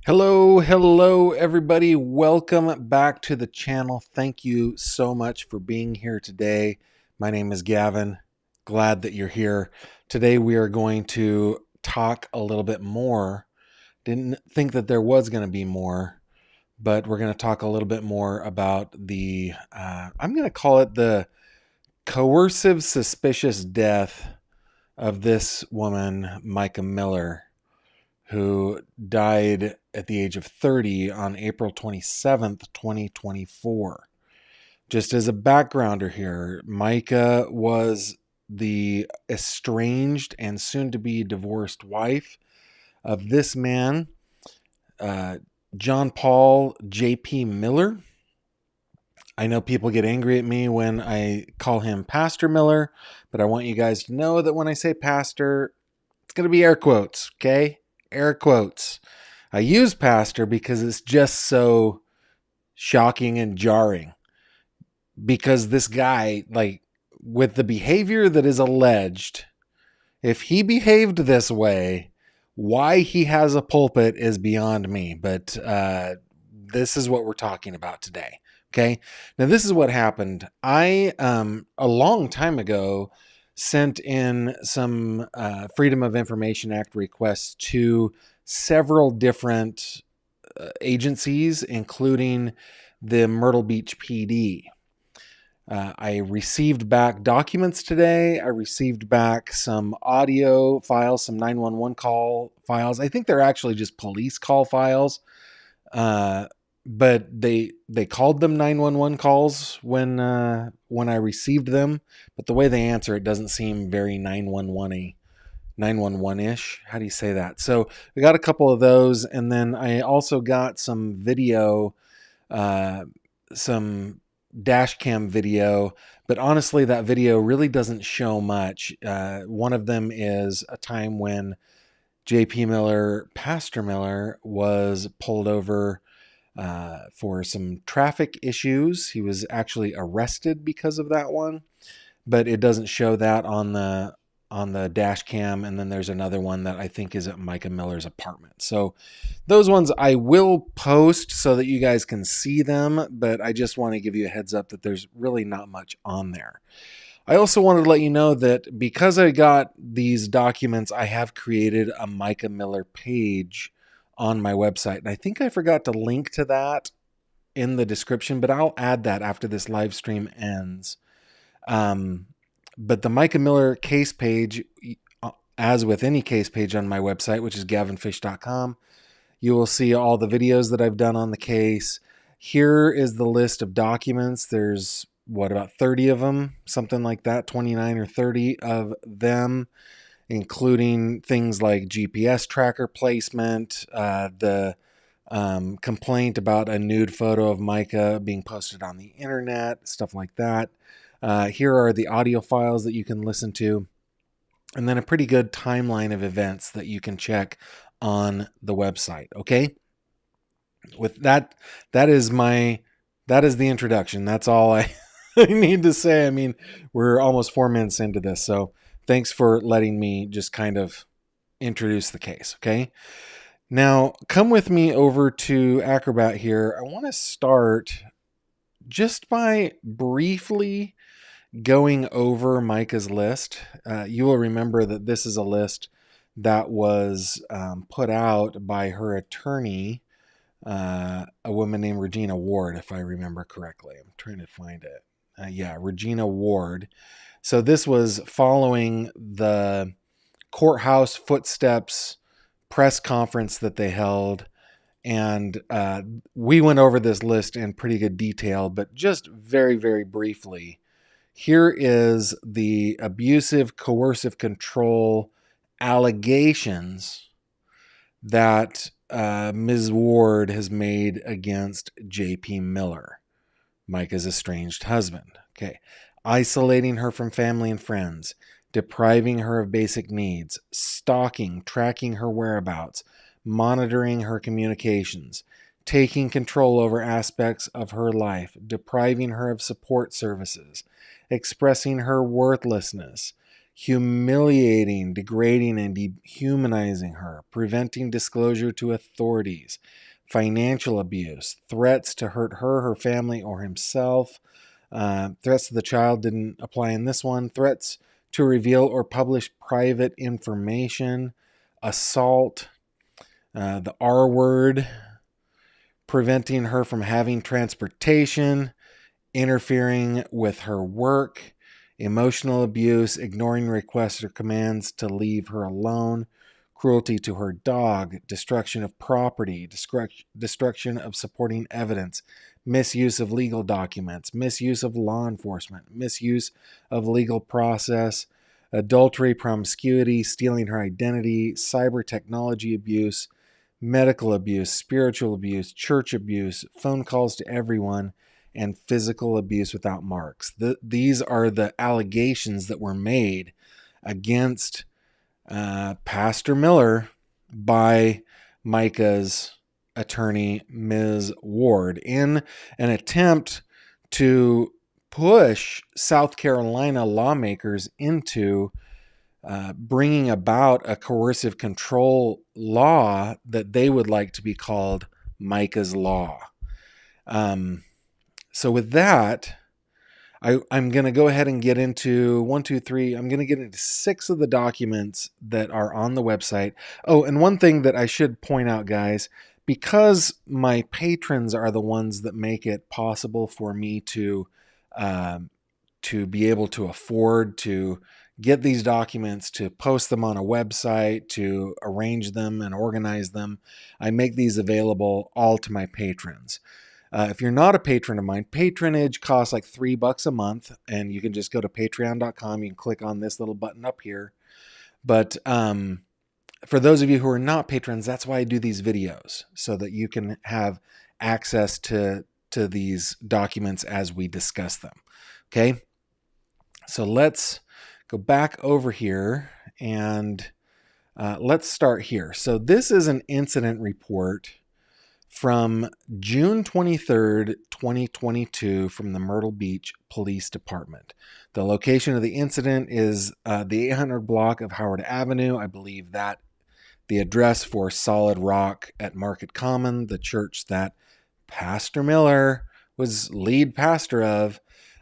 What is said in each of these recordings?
Hello, everybody. Welcome back to the channel. Thank you so much for being here today. My name is Gavin. Glad that you're here. Today we are going to talk a little bit more. Didn't think that there was going to be more, but we're going to talk a little bit more about I'm going to call it the coercive, suspicious death of this woman, MICA Miller, who died at the age of 30 on April 27th, 2024. Just as a backgrounder here, MICA was the estranged and soon-to-be divorced wife of this man, John Paul J.P. Miller. I know people get angry at me when I call him Pastor Miller, but I want you guys to know that when I say pastor, it's going to be air quotes, okay? Air quotes. I use pastor because it's just so shocking and jarring. Because this guy, with the behavior that is alleged, if he behaved this way, why he has a pulpit is beyond me. But this is what we're talking about today. Okay. Now, this is what happened. I, a long time ago, sent in some Freedom of Information Act requests to several different agencies, including the Myrtle Beach PD. I received back documents today. I received back some audio files, some 911 call files. I think they're actually just police call files. But they called them 911 calls when I received them, but the way they answer it doesn't seem very 911-ish. How do you say that? So we got a couple of those, and then I also got some video, some dash cam video, but honestly that video really doesn't show much. One of them is a time when J.P. Miller, Pastor Miller, was pulled over for some traffic issues. He was actually arrested because of that one, but it doesn't show that on the dash cam. And then there's another one that I think is at MICA Miller's apartment. So those ones I will post so that you guys can see them, but I just want to give you a heads up that there's really not much on there. I also wanted to let you know that because I got these documents, I have created a MICA Miller page on my website. And I think I forgot to link to that in the description, but I'll add that after this live stream ends. But the MICA Miller case page, as with any case page on my website, which is gavinfish.com, you will see all the videos that I've done on the case. Here is the list of documents. There's about 30 of them, something like that, 29 or 30 of them, including things like GPS tracker placement, the complaint about a nude photo of MICA being posted on the internet, stuff like that. Here are the audio files that you can listen to, and then a pretty good timeline of events that you can check on the website. Okay. With that, that is the introduction. That's all I need to say. I mean, we're almost 4 minutes into this, so thanks for letting me just kind of introduce the case, okay? Now, come with me over to Acrobat here. I want to start just by briefly going over MICA's list. You will remember that this is a list that was put out by her attorney, a woman named Regina Ward, if I remember correctly. I'm trying to find it. Regina Ward. So this was following the courthouse footsteps press conference that they held. And we went over this list in pretty good detail, but just very, very briefly, here is the abusive, coercive control allegations that Ms. Ward has made against J.P. Miller, MICA's estranged husband. Okay. Isolating her from family and friends, depriving her of basic needs, stalking, tracking her whereabouts, monitoring her communications, taking control over aspects of her life, depriving her of support services, expressing her worthlessness, humiliating, degrading, and dehumanizing her, preventing disclosure to authorities, financial abuse, threats to hurt her, her family, or himself. Threats to the child didn't apply in this one. Threats to reveal or publish private information, assault, the R word, preventing her from having transportation, interfering with her work, emotional abuse, ignoring requests or commands to leave her alone, cruelty to her dog, destruction of property, destruction of supporting evidence, misuse of legal documents, misuse of law enforcement, misuse of legal process, adultery, promiscuity, stealing her identity, cyber technology abuse, medical abuse, spiritual abuse, church abuse, phone calls to everyone, and physical abuse without marks. These are the allegations that were made against Pastor Miller by MICA's attorney, Ms. Ward, in an attempt to push South Carolina lawmakers into bringing about a coercive control law that they would like to be called MICA's Law. So with that, I'm going to go ahead and get into I'm going to get into 6 of the documents that are on the website. Oh, and one thing that I should point out, guys, because my patrons are the ones that make it possible for me to be able to afford to get these documents, to post them on a website, to arrange them and organize them. I make these available all to my patrons. If you're not a patron of mine, patronage costs like $3 a month, and you can just go to patreon.com. You can click on this little button up here. But for those of you who are not patrons, that's why I do these videos, so that you can have access to these documents as we discuss them. Okay? So let's go back over here and let's start here. So this is an incident report from June 23rd, 2022 from the Myrtle Beach Police Department. The location of the incident is the 800 block of Howard Avenue. I believe that the address for Solid Rock at Market Common, the church that Pastor Miller was lead pastor of.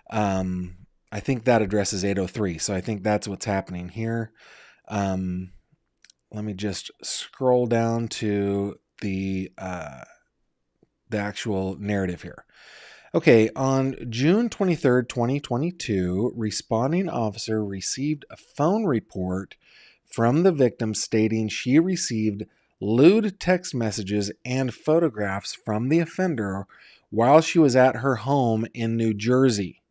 I think that address is 803. So I think that's what's happening here. Let me just scroll down to the actual narrative here. Okay, on June 23rd, 2022, responding officer received a phone report from the victim stating she received lewd text messages and photographs from the offender while she was at her home in New Jersey.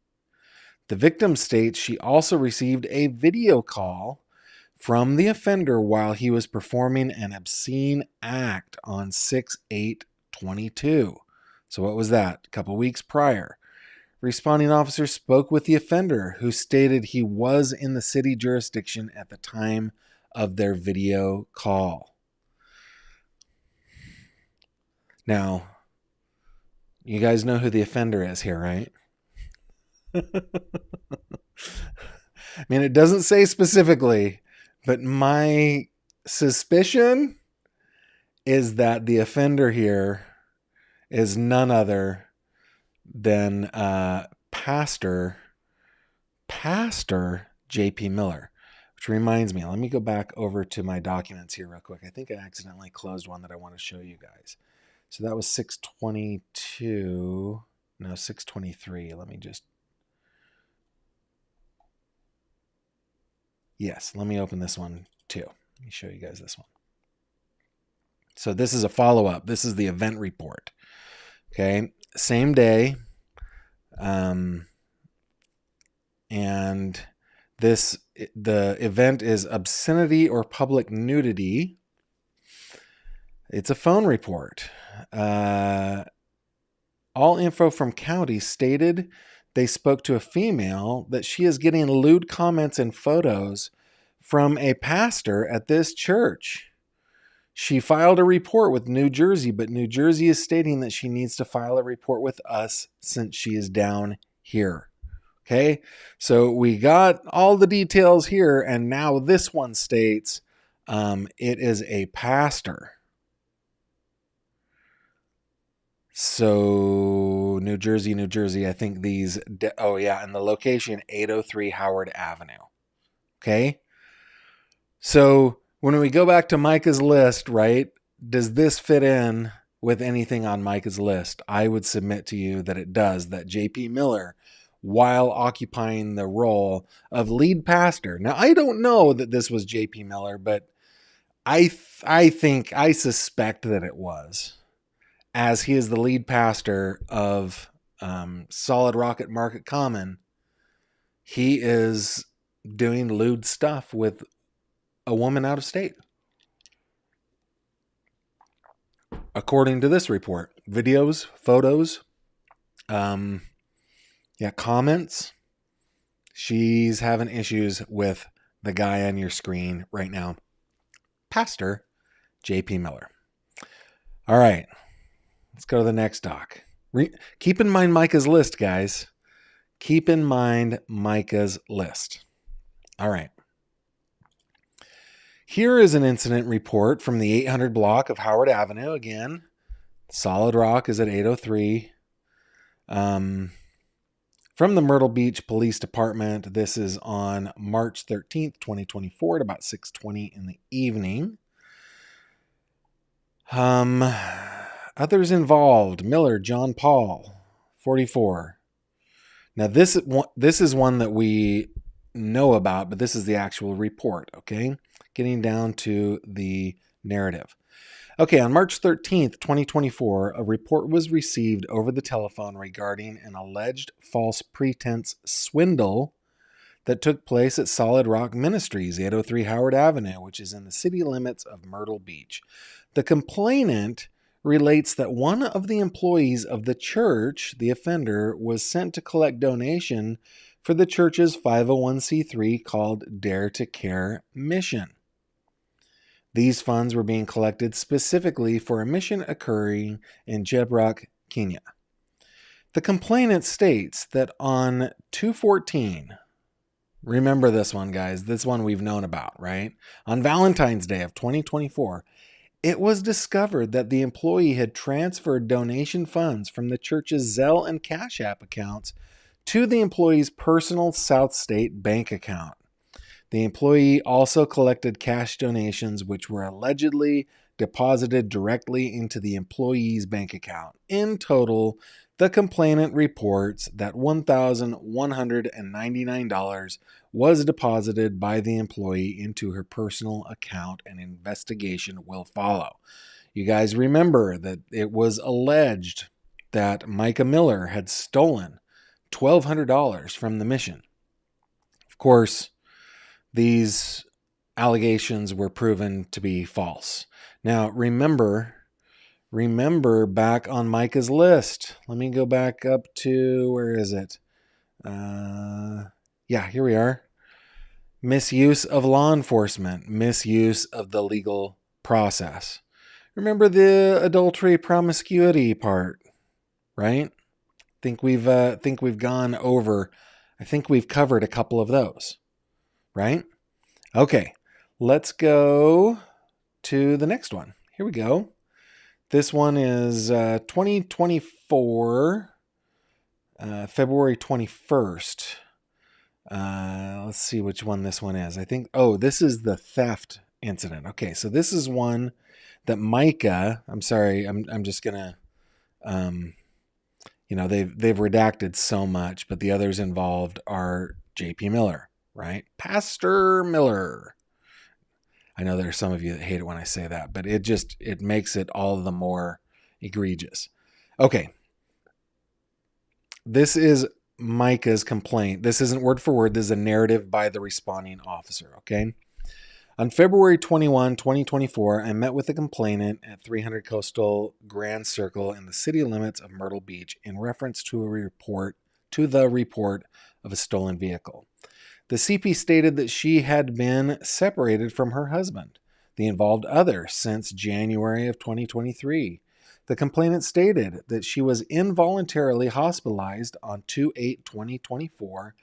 The victim states she also received a video call from the offender while he was performing an obscene act on 6/8/22. So what was that? A couple weeks prior. Responding officer spoke with the offender, who stated he was in the city jurisdiction at the time of their video call. Now, you guys know who the offender is here, right? I mean, it doesn't say specifically, but my suspicion is that the offender here is none other than Pastor J.P. Miller. Which reminds me, let me go back over to my documents here real quick. I think I accidentally closed one that I want to show you guys. So that was 622. No, 623. Let me just... Yes, let me open this one too. Let me show you guys this one. So this is a follow-up. This is the event report. Okay, same day. And the event is obscenity or public nudity. It's a phone report. All info from county stated they spoke to a female that she is getting lewd comments and photos from a pastor at this church. She filed a report with New Jersey, but New Jersey is stating that she needs to file a report with us since she is down here. Okay, so we got all the details here, and now this one states it is a pastor. So New Jersey, I think these, oh yeah, and the location 803 Howard Avenue. Okay, so when we go back to MICA's list, right, does this fit in with anything on MICA's list? I would submit to you that it does, that JP Miller, while occupying the role of lead pastor. Now, I don't know that this was JP Miller, but I suspect that it was, as he is the lead pastor of Solid Rocket Market Common. He is doing lewd stuff with a woman out of state, according to this report. Videos, photos, comments. She's having issues with the guy on your screen right now, Pastor JP Miller. All right, let's go to the next doc. Keep in mind MICA's list, guys. Keep in mind MICA's list. All right. Here is an incident report from the 800 block of Howard Avenue. Again, Solid Rock is at 803. From the Myrtle Beach Police Department, this is on March 13th, 2024 at about 6:20 in the evening. Others involved: Miller, John Paul, 44. Now, this is one that we know about, but this is the actual report, okay? Getting down to the narrative. Okay, on March 13th, 2024, a report was received over the telephone regarding an alleged false pretense swindle that took place at Solid Rock Ministries, 803 Howard Avenue, which is in the city limits of Myrtle Beach. The complainant relates that one of the employees of the church, the offender, was sent to collect donation for the church's 501c3 called Dare to Care mission. These funds were being collected specifically for a mission occurring in Jebrock, Kenya. The complainant states that on 2/14, remember this one, guys, this one we've known about, right? On Valentine's Day of 2024, it was discovered that the employee had transferred donation funds from the church's Zelle and Cash App accounts to the employee's personal South State bank account. The employee also collected cash donations which were allegedly deposited directly into the employee's bank account. In total, the complainant reports that $1,199 was deposited by the employee into her personal account, and investigation will follow. You guys remember that it was alleged that MICA Miller had stolen $1,200 from the mission. Of course, these allegations were proven to be false. Now, remember back on MICA's list. Let me go back up to, where is it? Here we are. Misuse of law enforcement, misuse of the legal process. Remember the adultery, promiscuity part, right? Think we've gone over. I think we've covered a couple of those. Right? Okay, let's go to the next one. Here we go. This one is 2024, February 21st. Let's see which one this one is. I think, this is the theft incident. Okay, so this is one that MICA, I'm sorry, I'm just going to, they've redacted so much, but the others involved are JP Miller. Right? Pastor Miller. I know there are some of you that hate it when I say that, but it makes it all the more egregious. Okay. This is MICA's complaint. This isn't word for word. This is a narrative by the responding officer. Okay. On February 21, 2024, I met with the complainant at 300 Coastal Grand Circle in the city limits of Myrtle Beach in reference to the report of a stolen vehicle. The CP stated that she had been separated from her husband, the involved other, since January of 2023. The complainant stated that she was involuntarily hospitalized on 2/8/2024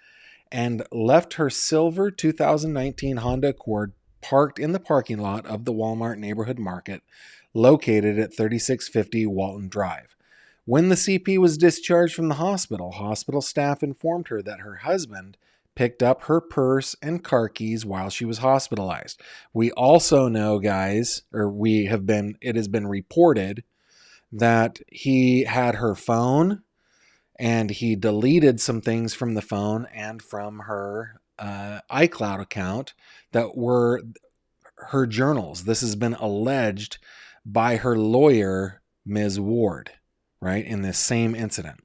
and left her silver 2019 Honda Accord parked in the parking lot of the Walmart Neighborhood Market located at 3650 Walton Drive. When the CP was discharged from the hospital, hospital staff informed her that her husband picked up her purse and car keys while she was hospitalized. We also know, guys, it has been reported that he had her phone and he deleted some things from the phone and from her iCloud account that were her journals. This has been alleged by her lawyer, Ms. Ward, right, in this same incident.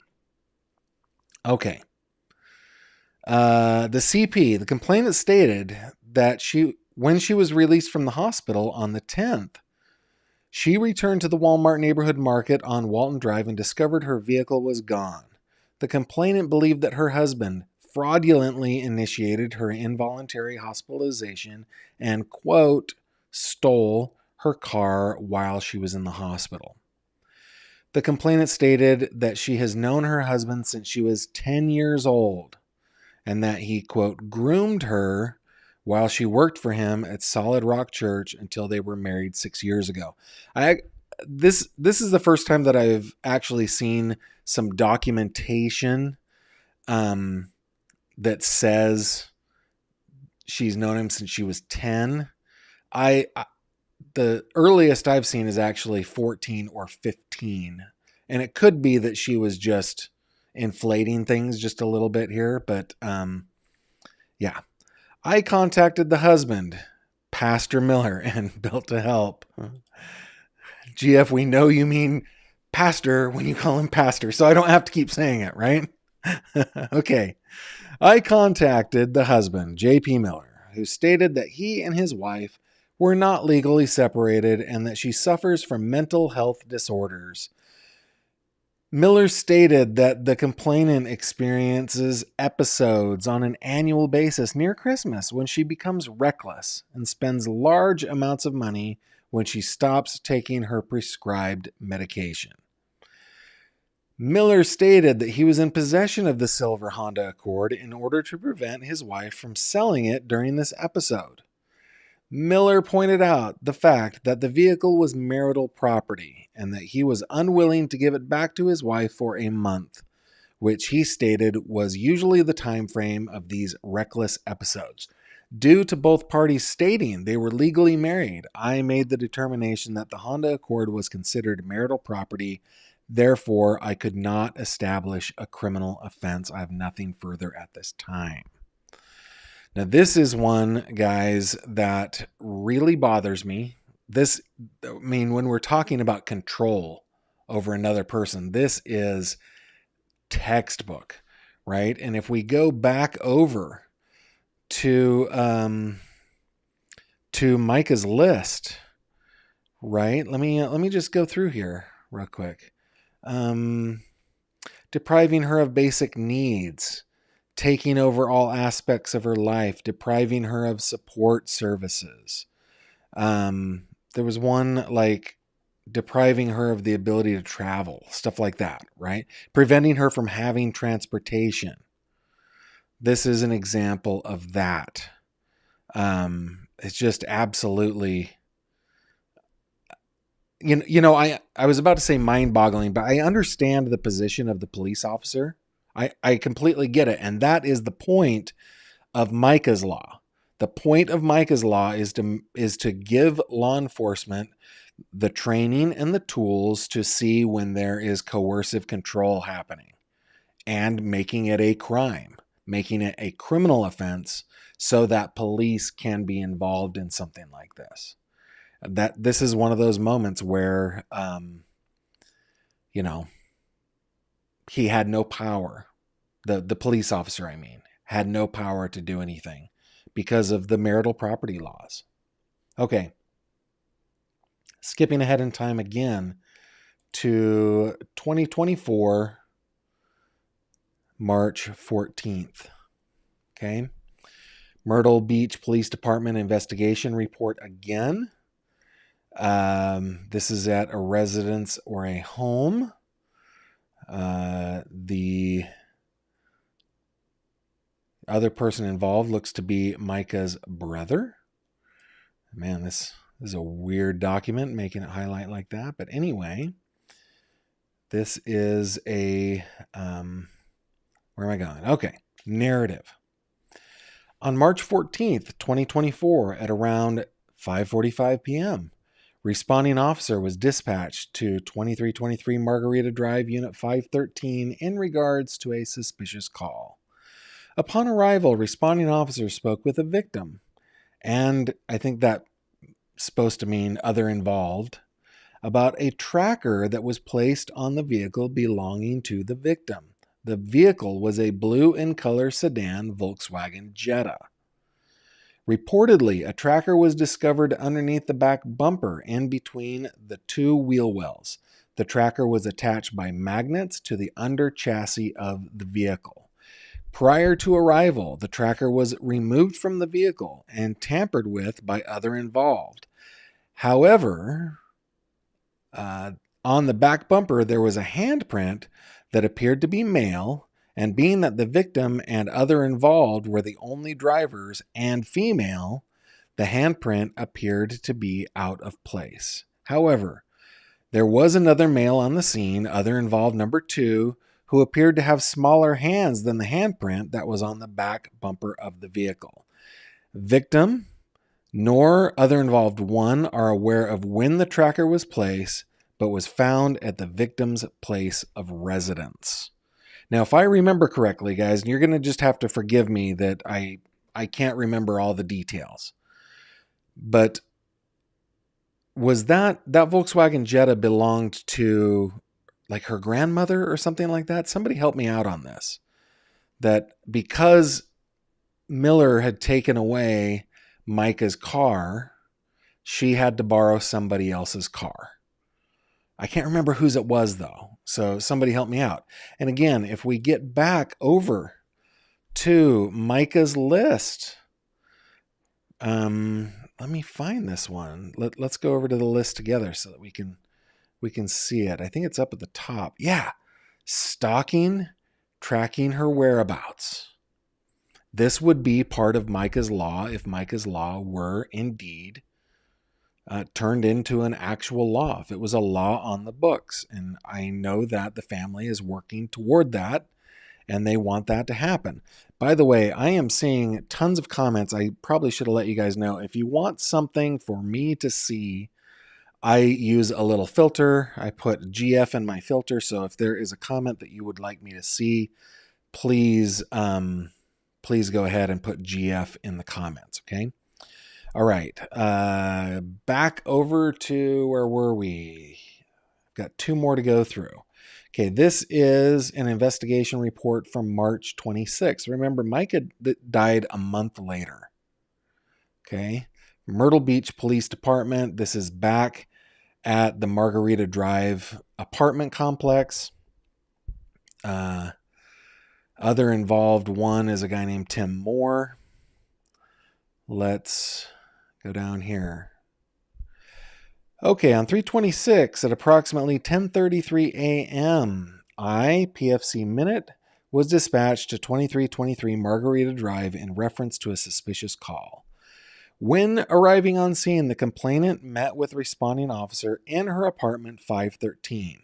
Okay. The CP, the complainant stated that when she was released from the hospital on the 10th, she returned to the Walmart Neighborhood Market on Walton Drive and discovered her vehicle was gone. The complainant believed that her husband fraudulently initiated her involuntary hospitalization and, quote, stole her car while she was in the hospital. The complainant stated that she has known her husband since she was 10 years old and that he, quote, groomed her while she worked for him at Solid Rock Church until they were married 6 years ago. This is the first time that I've actually seen some documentation that says she's known him since she was 10. The earliest I've seen is actually 14 or 15. And it could be that she was just inflating things just a little bit here. But yeah. I contacted the husband, Pastor Miller, and built to help. GF, we know you mean pastor when you call him pastor, so I don't have to keep saying it, right? Okay. I contacted the husband, JP Miller, who stated that he and his wife were not legally separated and that she suffers from mental health disorders. Miller stated that the complainant experiences episodes on an annual basis near Christmas when she becomes reckless and spends large amounts of money when she stops taking her prescribed medication. Miller stated that he was in possession of the silver Honda Accord in order to prevent his wife from selling it during this episode. Miller pointed out the fact that the vehicle was marital property and that he was unwilling to give it back to his wife for a month, which he stated was usually the time frame of these reckless episodes. Due to both parties stating they were legally married, I made the determination that the Honda Accord was considered marital property. Therefore, I could not establish a criminal offense. I have nothing further at this time. Now, this is one, guys, that really bothers me. When we're talking about control over another person, this is textbook, right? And if we go back over to MICA's list, right? Let me just go through here real quick. Depriving her of basic needs, taking over all aspects of her life, depriving her of support services. There was one like depriving her of the ability to travel, stuff like that, right? Preventing her from having transportation. This is an example of that. It's just absolutely, I was about to say mind-boggling, but I understand the position of the police officer. I completely get it. And that is the point of MICA's law. The point of MICA's law is to give law enforcement the training and the tools to see when there is coercive control happening and making it a crime, making it a criminal offense so that police can be involved in something like this. This is one of those moments where, he had no power. The police officer, had no power to do anything because of the marital property laws. Okay. Skipping ahead in time again to 2024, March 14th. Okay. Myrtle Beach Police Department investigation report again. This is at a residence or a home. The other person involved looks to be MICA's brother. Man, this is a weird document, making it highlight like that. But anyway, this is a, where am I going? Okay, narrative. On March 14th, 2024, at around 5:45 p.m., responding officer was dispatched to 2323 Margarita Drive, Unit 513, in regards to a suspicious call. Upon arrival, responding officer spoke with a victim, and I think that's supposed to mean other involved, about a tracker that was placed on the vehicle belonging to the victim. The vehicle was a blue in color sedan Volkswagen Jetta. Reportedly, a tracker was discovered underneath the back bumper and between the two wheel wells. The tracker was attached by magnets to the under chassis of the vehicle. Prior to arrival, the tracker was removed from the vehicle and tampered with by other involved. However, on the back bumper, there was a handprint that appeared to be male, and being that the victim and other involved were the only drivers and female, the handprint appeared to be out of place. However, there was another male on the scene, other involved number 2, who appeared to have smaller hands than the handprint that was on the back bumper of the vehicle. Victim nor other involved 1 are aware of when the tracker was placed, but was found at the victim's place of residence. Now, if I remember correctly, guys, and you're going to just have to forgive me that I can't remember all the details, but was that Volkswagen Jetta belonged to like her grandmother or something like that? Somebody help me out on this. That because Miller had taken away MICA's car, she had to borrow somebody else's car. I can't remember whose it was, though. So somebody help me out. And again, if we get back over to MICA's list, let me find this one. Let's go over to the list together so that we can see it. I think it's up at the top. Yeah. Stalking, tracking her whereabouts. This would be part of MICA's law if MICA's law were indeed turned into an actual law, if it was a law on the books. And I know that the family is working toward that and they want that to happen. By the way, I am seeing tons of comments. I probably should have let you guys know. If you want something for me to see, I use a little filter. I put GF in my filter. So if there is a comment that you would like me to see, please go ahead and put GF in the comments. Okay. All right. Back over to where were we? Got 2 more to go through. Okay. This is an investigation report from March 26th. Remember, MICA died a month later. Okay. Myrtle Beach Police Department. This is back at the Margarita Drive apartment complex. Other involved 1 is a guy named Tim Moore. Let's go down here. Okay, on 3/26 at approximately 10:33 a.m., PFC Minute, was dispatched to 2323 Margarita Drive in reference to a suspicious call. When arriving on scene, the complainant met with responding officer in her apartment 513.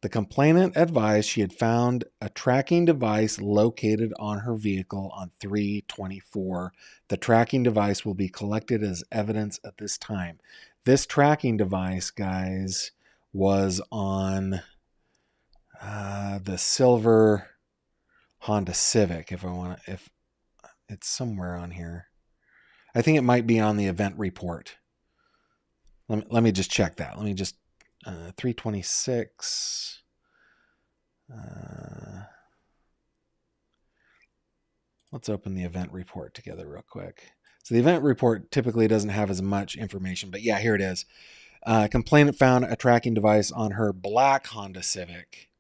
The complainant advised she had found a tracking device located on her vehicle on 3/24. The tracking device will be collected as evidence at this time. This tracking device, guys, was on the silver Honda Civic. If it's somewhere on here, I think it might be on the event report. Let me just check that. Let me just 326. Let's open the event report together real quick. So the event report typically doesn't have as much information, but yeah, here it is. Complainant found a tracking device on her black Honda Civic.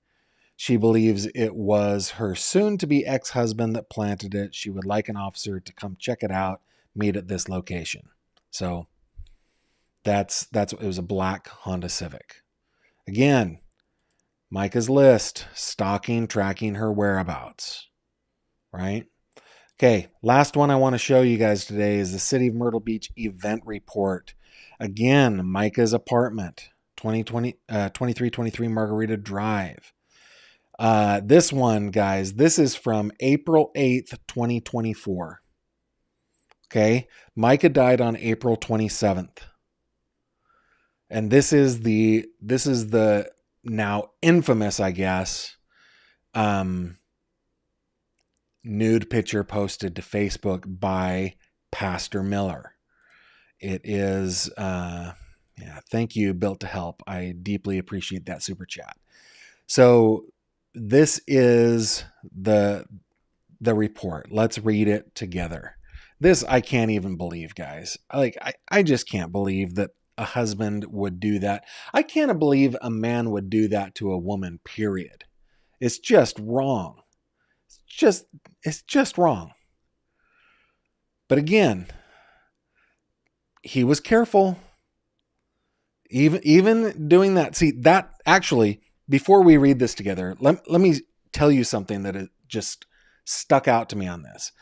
She believes it was her soon-to-be ex-husband that planted it. She would like an officer to come check it out, meet at this location. So It was a black Honda Civic. Again, MICA's list, stalking, tracking her whereabouts, right? Okay, last one I want to show you guys today is the City of Myrtle Beach event report. Again, MICA's apartment, 2323 Margarita Drive. This one, guys, this is from April 8th, 2024. Okay, MICA died on April 27th. And this is the now infamous, I guess, nude picture posted to Facebook by Pastor Miller. It is, thank you, Built to Help. I deeply appreciate that super chat. So this is the report. Let's read it together. This I can't even believe, guys. I just can't believe that a husband would do that. I can't believe a man would do that to a woman, period. It's just wrong. It's just wrong. But again, he was careful. Even doing that. See, that actually, before we read this together, let me tell you something that it just stuck out to me on this.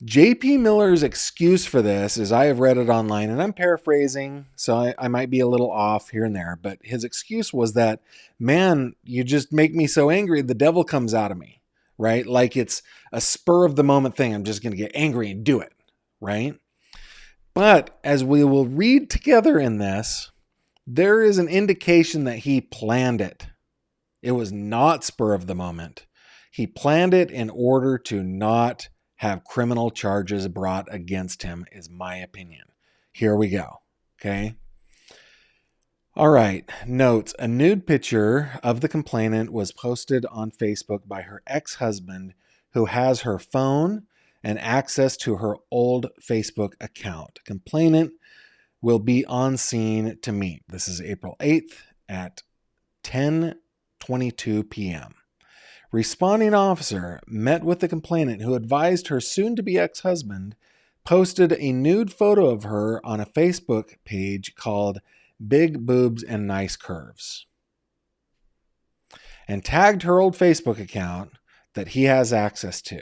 JP Miller's excuse for this is, I have read it online and I'm paraphrasing, so I might be a little off here and there, but his excuse was that, man, you just make me so angry, the devil comes out of me, right? Like it's a spur of the moment thing. I'm just going to get angry and do it, right? But as we will read together in this, there is an indication that he planned it. It was not spur of the moment. He planned it in order to not have criminal charges brought against him, is my opinion. Here we go. Okay. All right. Notes: a nude picture of the complainant was posted on Facebook by her ex-husband, who has her phone and access to her old Facebook account. Complainant will be on scene to meet. This is April 8th at 10:22 p.m. Responding officer met with the complainant, who advised her soon-to-be ex-husband posted a nude photo of her on a Facebook page called Big Boobs and Nice Curves, and tagged her old Facebook account that he has access to.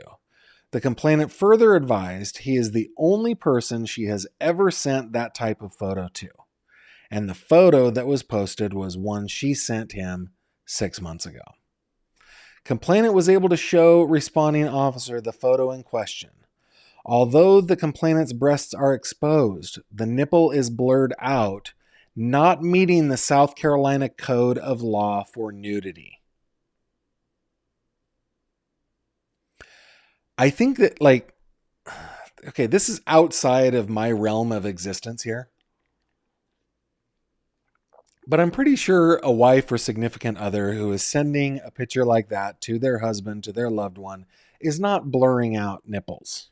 The complainant further advised he is the only person she has ever sent that type of photo to, and the photo that was posted was one she sent him 6 months ago. Complainant was able to show responding officer the photo in question. Although the complainant's breasts are exposed, the nipple is blurred out, not meeting the South Carolina Code of Law for nudity. I think that, okay, this is outside of my realm of existence here. But I'm pretty sure a wife or significant other who is sending a picture like that to their husband, to their loved one, is not blurring out nipples.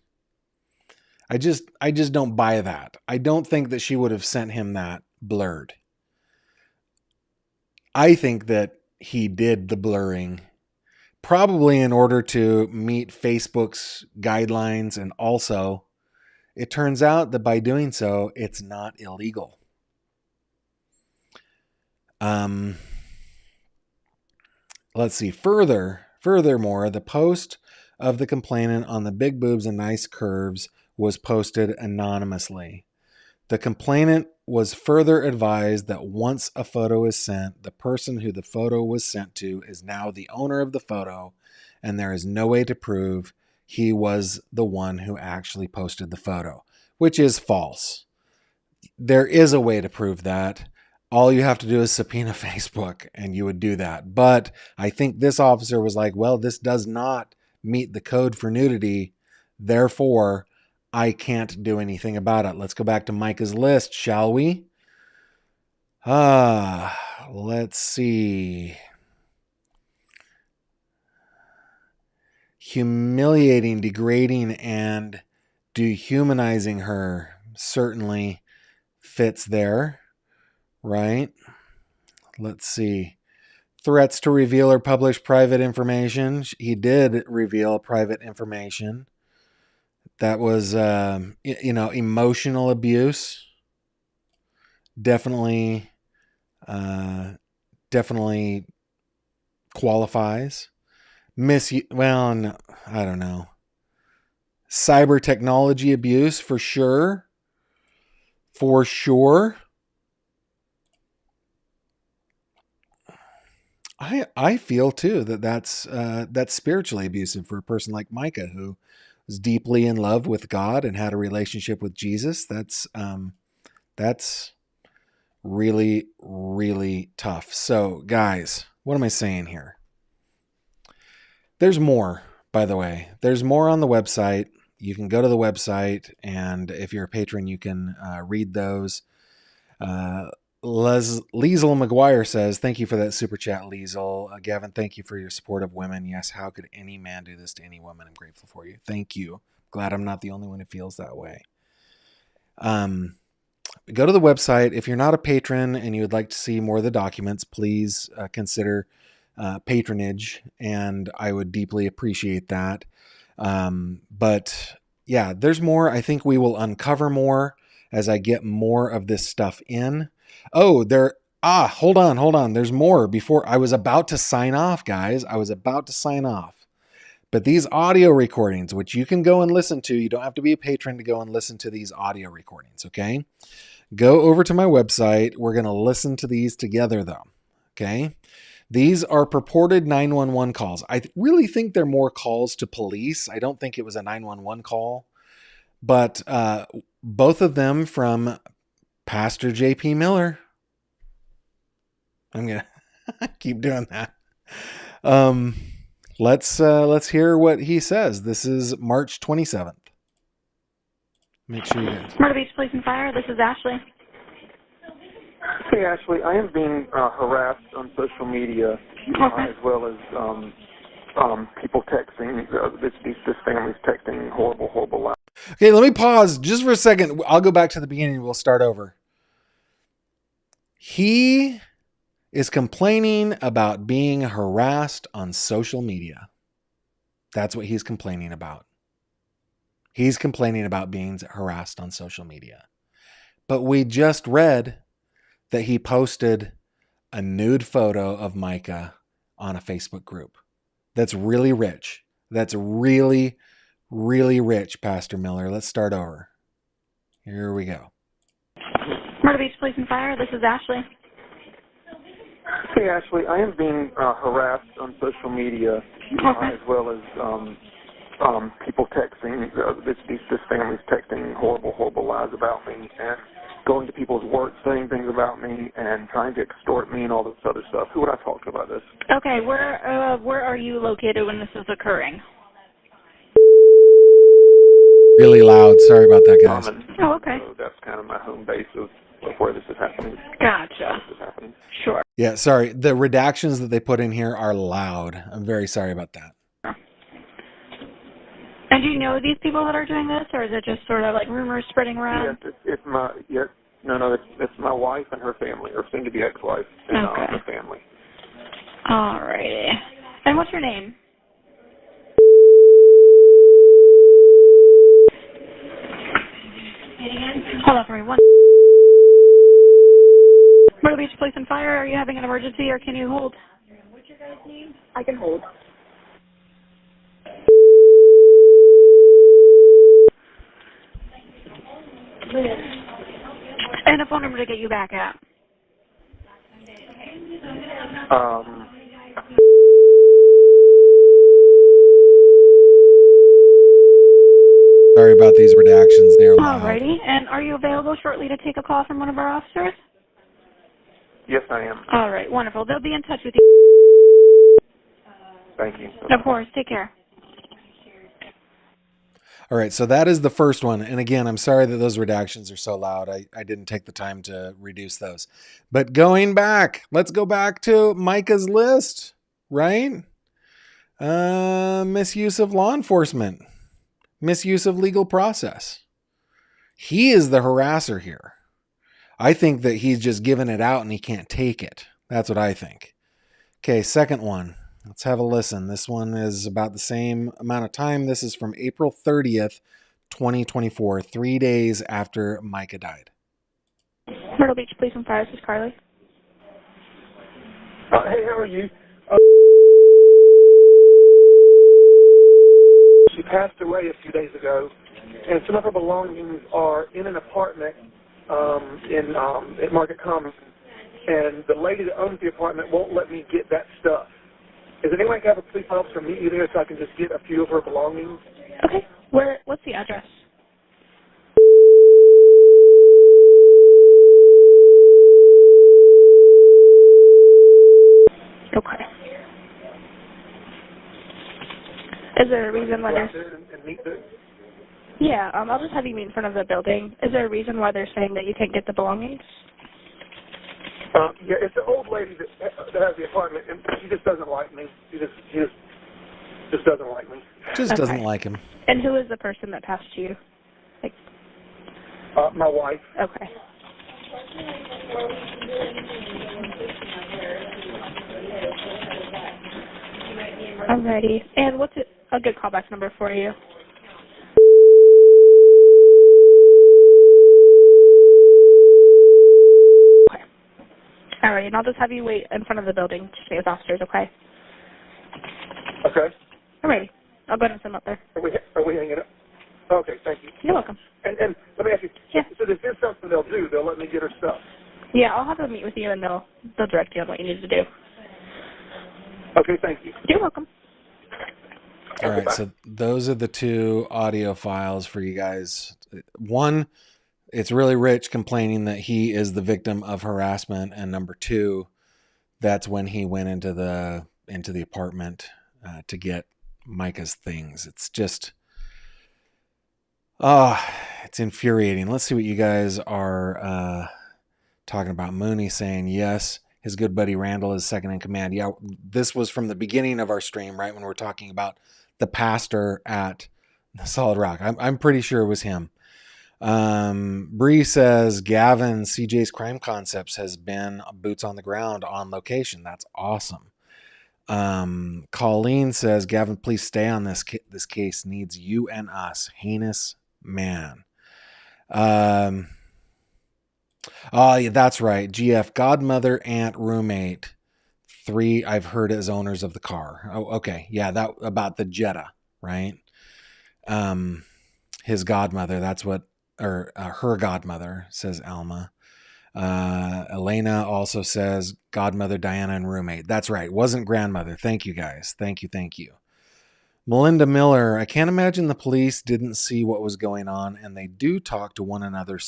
I just don't buy that. I don't think that she would have sent him that blurred. I think that he did the blurring probably in order to meet Facebook's guidelines, and also it turns out that by doing so, it's not illegal. Let's see. Furthermore, the post of the complainant on the Big Boobs and Nice Curves was posted anonymously. The complainant was further advised that once a photo is sent, the person who the photo was sent to is now the owner of the photo, and there is no way to prove he was the one who actually posted the photo, which is false. There is a way to prove that. All you have to do is subpoena Facebook, and you would do that. But I think this officer was like, well, this does not meet the code for nudity. Therefore, I can't do anything about it. Let's go back to MICA's list, shall we? Let's see. Humiliating, degrading, and dehumanizing her certainly fits there, right? Let's see. Threats to reveal or publish private information. He did reveal private information. That was, emotional abuse. definitely definitely qualifies. Well, no, I don't know. Cyber technology abuse for sure. For sure. I feel too that that's spiritually abusive for a person like MICA, who was deeply in love with God and had a relationship with Jesus. That's really, really tough. So, guys, what am I saying here? There's more, by the way. There's more on the website. You can go to the website, and if you're a patron, you can read those. Liesel McGuire says, thank you for that super chat, Liesel. Gavin, thank you for your support of women. Yes, how could any man do this to any woman? I'm grateful for you. Thank you. Glad I'm not the only one who feels that way. Go to the website. If you're not a patron and you would like to see more of the documents, please consider patronage, and I would deeply appreciate that. But yeah, there's more. I think we will uncover more as I get more of this stuff in. Oh, hold on. There's more. Before I was about to sign off, guys. I was about to sign off. But these audio recordings, which you can go and listen to, you don't have to be a patron to go and listen to these audio recordings, okay? Go over to my website. We're going to listen to these together, though, okay? These are purported 911 calls. I really think they're more calls to police. I don't think it was a 911 call. But both of them from Pastor J.P. Miller. I'm going to keep doing that. Let's hear what he says. This is March 27th. Make sure you guys. Myrtle Beach Police and Fire, this is Ashley. Hey, Ashley, I am being harassed on social media, as well as people texting. This family's texting horrible lies. Okay, let me pause just for a second. I'll go back to the beginning and we'll start over. He is complaining about being harassed on social media. That's what he's complaining about. He's complaining about being harassed on social media. But we just read that he posted a nude photo of MICA on a Facebook group. That's really rich. That's really, really rich, Pastor Miller. Let's start over. Here we go. Myrtle Beach Police and Fire, this is Ashley. Hey, Ashley, I am being harassed on social media, as well as people texting. This family's texting horrible lies about me and going to people's work, saying things about me and trying to extort me and all this other stuff. Who would I talk to about this? Okay, where are you located when this is occurring? Really loud. Sorry about that, guys. Oh, okay. So that's kind of my home base of where this is happening. Gotcha. This is happening. Sure. Yeah, sorry. The redactions that they put in here are loud. I'm very sorry about that. And do you know these people that are doing this, or is it just sort of like rumors spreading around? Yes, it's my wife and her family, or soon-to-be ex-wife and her family. Alrighty. And what's your name? Hold on for me. Myrtle Beach Police and Fire, are you having an emergency, or can you hold? What's your guy's name? I can hold. And a phone number to get you back at. Sorry about these redactions. They're loud. Alrighty. And are you available shortly to take a call from one of our officers? Yes, I am. All right. Wonderful. They'll be in touch with you. Thank you. Of course. Take care. All right, so that is the first one. And again, I'm sorry that those redactions are so loud. I didn't take the time to reduce those. But going back, let's go back to MICA's list, right? Misuse of law enforcement, misuse of legal process. He is the harasser here. I think that he's just giving it out and he can't take it. That's what I think. Okay, second one. Let's have a listen. This one is about the same amount of time. This is from April 30th, 2024, 3 days after MICA died. Myrtle Beach Police and Fire, this is Carly. Hey, how are you? She passed away a few days ago, and some of her belongings are in an apartment at Market Commons, and the lady that owns the apartment won't let me get that stuff. Is there any way I can have a police officer meet you there so I can just get a few of her belongings? Okay. What's the address? Okay. Is there a reason why there's... And meet there? Yeah, I'll just have you meet in front of the building. Is there a reason why they're saying that you can't get the belongings? Yeah, it's the old lady that has the apartment, and she just doesn't like me. She just doesn't like me. Just doesn't like him. And who is the person that passed to you? Like, my wife. okay. Alrighty. And what's a good callback number for you? Okay. Alright, and I'll just have you wait in front of the building to stay with officers, okay? Okay. Alrighty. I'll go ahead and send them up there. Are we hanging up? Okay, thank you. You're welcome. And let me ask you, Yeah. so this is something they'll do. They'll let me get her stuff. Yeah, I'll have them meet with you and they'll direct you on what you need to do. Okay, thank you. You're welcome. All right, so those are the two audio files for you guys. One, it's really Rich complaining that he is the victim of harassment, and number two, that's when he went into the apartment to get MICA's things. It's just, it's infuriating. Let's see what you guys are talking about. Mooney saying yes, his good buddy Randall is second in command. Yeah, this was from the beginning of our stream, right, when we're talking about the pastor at Solid Rock. I'm pretty sure it was him. Bree says Gavin, CJ's Crime Concepts, has been boots on the ground on location. That's awesome. Colleen says, Gavin, please stay on this. This case needs you and us. Heinous man. Oh, yeah, that's right. GF, godmother, aunt, roommate. 3 I've heard as owners of the car. Oh, okay. Yeah, that about the Jetta, right? His godmother, that's what, or her godmother, says Alma. Elena also says godmother, Diana, and roommate. That's right. Wasn't grandmother. Thank you, guys. Thank you. Melinda Miller, I can't imagine the police didn't see what was going on, and they do talk to one another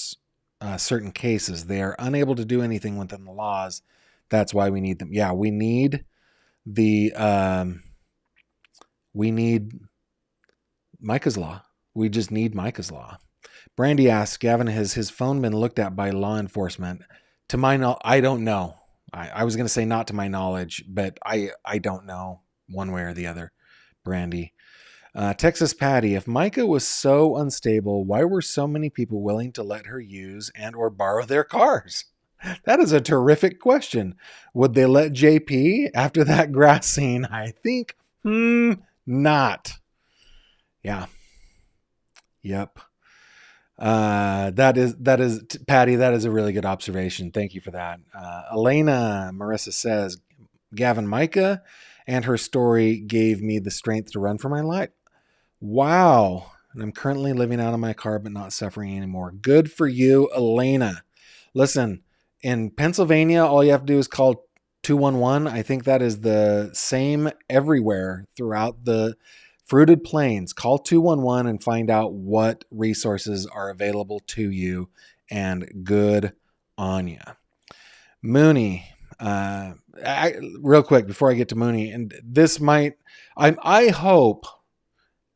certain cases. They are unable to do anything within the laws. That's why we need them. Yeah, we need MICA's law. We just need MICA's law. Brandy asks, Gavin, has his phone been looked at by law enforcement? To my knowledge, I don't know. I was going to say not to my knowledge, but I don't know one way or the other. Brandy. Texas Patty, if MICA was so unstable, why were so many people willing to let her use and or borrow their cars? That is a terrific question. Would they let JP after that grass scene? I think not. Yeah. Yep. That is Patty. That is a really good observation. Thank you for that. Elena Marissa says, Gavin, MICA and her story gave me the strength to run for my life. Wow. And I'm currently living out of my car, but not suffering anymore. Good for you, Elena. Listen, in Pennsylvania, all you have to do is call 211. I think that is the same everywhere throughout the Fruited Plains. Call 211 and find out what resources are available to you, and good on you. Mooney, real quick before I get to Mooney, and this might, I hope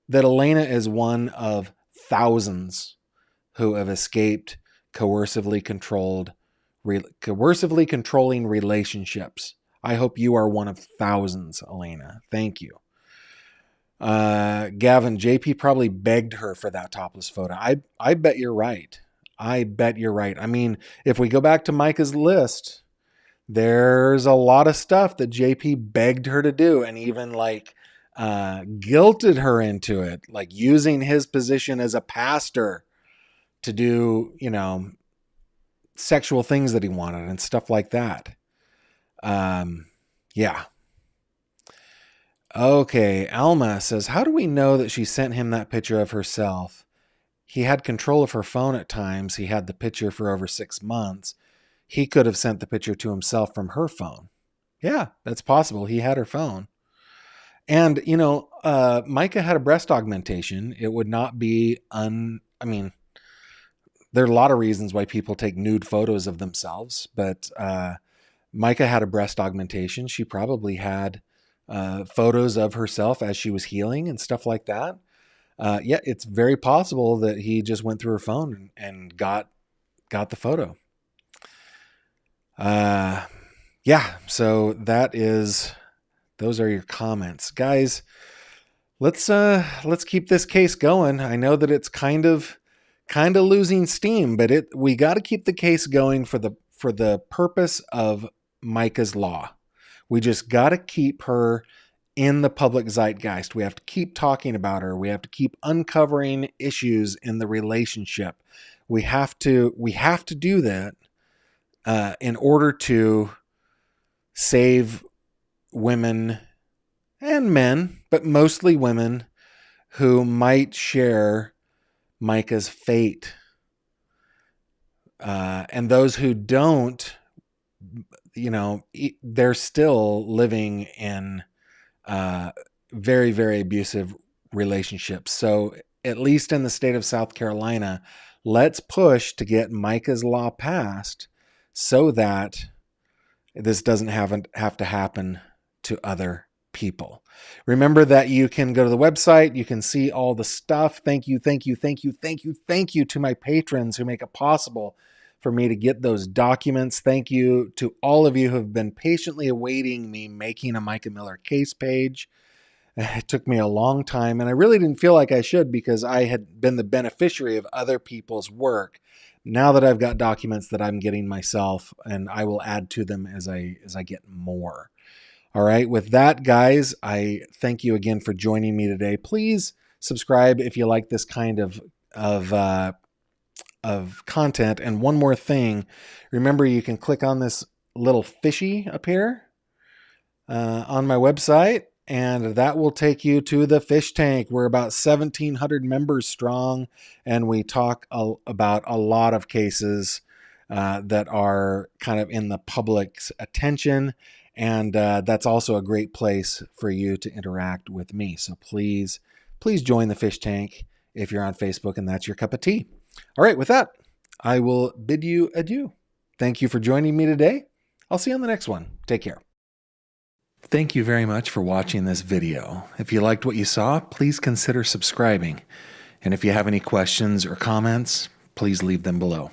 that Elena is one of thousands who have escaped coercively controlling relationships. I hope you are one of thousands, Elena. Thank you. Gavin, JP probably begged her for that topless photo. I bet you're right. I mean, if we go back to Micah's list, there's a lot of stuff that JP begged her to do, and even guilted her into it, like using his position as a pastor to do, sexual things that he wanted and stuff like that. Yeah. Okay, Alma says, how do we know that she sent him that picture of herself? He had control of her phone at times. He had the picture for over 6 months. He could have sent the picture to himself from her phone. Yeah, that's possible. He had her phone. And, MICA had a breast augmentation. It would not be there are a lot of reasons why people take nude photos of themselves, but MICA had a breast augmentation. She probably had photos of herself as she was healing and stuff like that. Yeah, it's very possible that he just went through her phone and got the photo. Yeah, so those are your comments, guys. Let's keep this case going. I know that it's kind of losing steam, but we got to keep the case going for the purpose of MICA's law. We just got to keep her in the public zeitgeist. We have to keep talking about her. We have to keep uncovering issues in the relationship. We have to do that in order to save women and men, but mostly women who might share MICA's fate. And those who don't, they're still living in very, very abusive relationships. So at least in the state of South Carolina, let's push to get MICA's law passed so that this doesn't have to happen to other people. Remember that you can go to the website. You can see all the stuff. Thank you to my patrons who make it possible for me to get those documents. Thank you to all of you who have been patiently awaiting me making a Micah Miller case page. It took me a long time, and I really didn't feel like I should because I had been the beneficiary of other people's work. Now that I've got documents that I'm getting myself, and I will add to them as I get more. All right, with that, guys, I thank you again for joining me today. Please subscribe if you like this kind of content. And one more thing, remember you can click on this little fishy up here on my website, and that will take you to the fish tank. We're about 1,700 members strong, and we talk about a lot of cases that are kind of in the public's attention. And that's also a great place for you to interact with me. So please join the fish tank if you're on Facebook and that's your cup of tea. All right, with that, I will bid you adieu. Thank you for joining me today. I'll see you on the next one. Take care. Thank you very much for watching this video. If you liked what you saw, please consider subscribing. And if you have any questions or comments, please leave them below.